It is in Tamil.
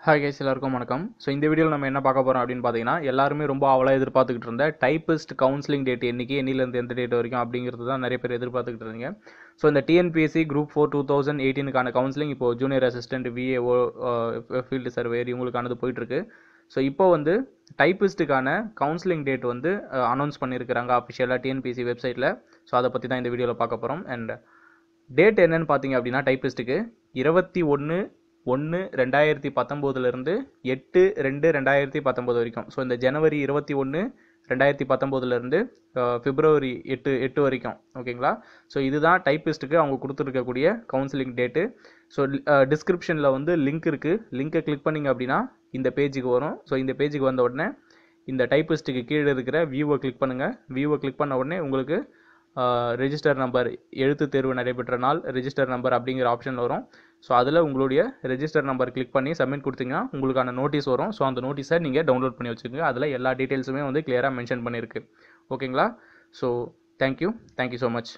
ஹாய் கைஸ், எல்லாருக்கும் வணக்கம். ஸோ இந்த வீடியோவில் நம்ம என்ன பார்க்க போகிறோம் அப்படின்னு பார்த்தீங்கன்னா, எல்லாருமே ரொம்ப அவளாக எதிர்பார்த்துக்கிட்டு இருந்த டைப்பிஸ்ட் கவுன்சிலிங் டேட் என்னிலேருந்து எந்த டேட் வரைக்கும் அப்படிங்கிறது தான் நிறைய பேர் எதிர்பார்த்துக்கிட்டு இருந்தீங்க. ஸோ இந்த டிஎன்பிஎஸ்சி குரூப் 4 2018க்கான கவுன்சிலிங் இப்போ junior assistant, VAO, field surveyor இவங்களுக்கானது போயிட்டுருக்கு. ஸோ இப்போ வந்து டைப்பிஸ்ட்டுக்கான கவுன்சிலிங் டேட் வந்து அனௌன்ஸ் பண்ணியிருக்கிறாங்க அஃபிஷியலாக டிஎன்பிஎஸ்சி வெப்சைட்டில். ஸோ அதை பற்றி தான் இந்த வீடியோவில் பார்க்க போகிறோம். அண்ட் டேட் என்னன்னு பார்த்தீங்க அப்படின்னா, டைப்பிஸ்ட்டுக்கு 21/1/2019 8/2/2019 வரைக்கும். ஸோ இந்த ஜனவரி 21 2019 பிப்ரவரி 8 வரைக்கும். ஓகேங்களா? ஸோ இதுதான் டைப்பிஸ்ட்டுக்கு அவங்க கொடுத்துருக்கக்கூடிய கவுன்சிலிங் டேட்டு. ஸோ டிஸ்கிரிப்ஷனில் வந்து லிங்க் இருக்குது. லிங்கை கிளிக் பண்ணிங்க அப்படின்னா இந்த பேஜுக்கு வரும். ஸோ இந்த பேஜுக்கு வந்த உடனே இந்த டைப்பிஸ்ட்டுக்கு கீழே இருக்கிற வியூவை கிளிக் பண்ணுங்கள். வியூவை கிளிக் பண்ண உடனே உங்களுக்கு ரெஜிஸ்டர் நம்பர், எழுத்து தேர்வு நடைபெற்ற நாள், ரெஜிஸ்டர் நம்பர் அப்படிங்கிற ஆப்ஷன் வரும். ஸோ அதில் உங்களுடைய ரெஜிஸ்டர் நம்பர் கிளிக் பண்ணி சப்மிட் கொடுத்தீங்கன்னா உங்களுக்கான நோட்டீஸ் வரும். ஸோ அந்த நோட்டீஸை நீங்கள் டவுன்லோட் பண்ணி வச்சுக்கோங்க. அதில் எல்லா டீட்டெயில்ஸுமே வந்து கிளியராக மென்ஷன் பண்ணியிருக்கு. ஓகேங்களா? So thank you so much.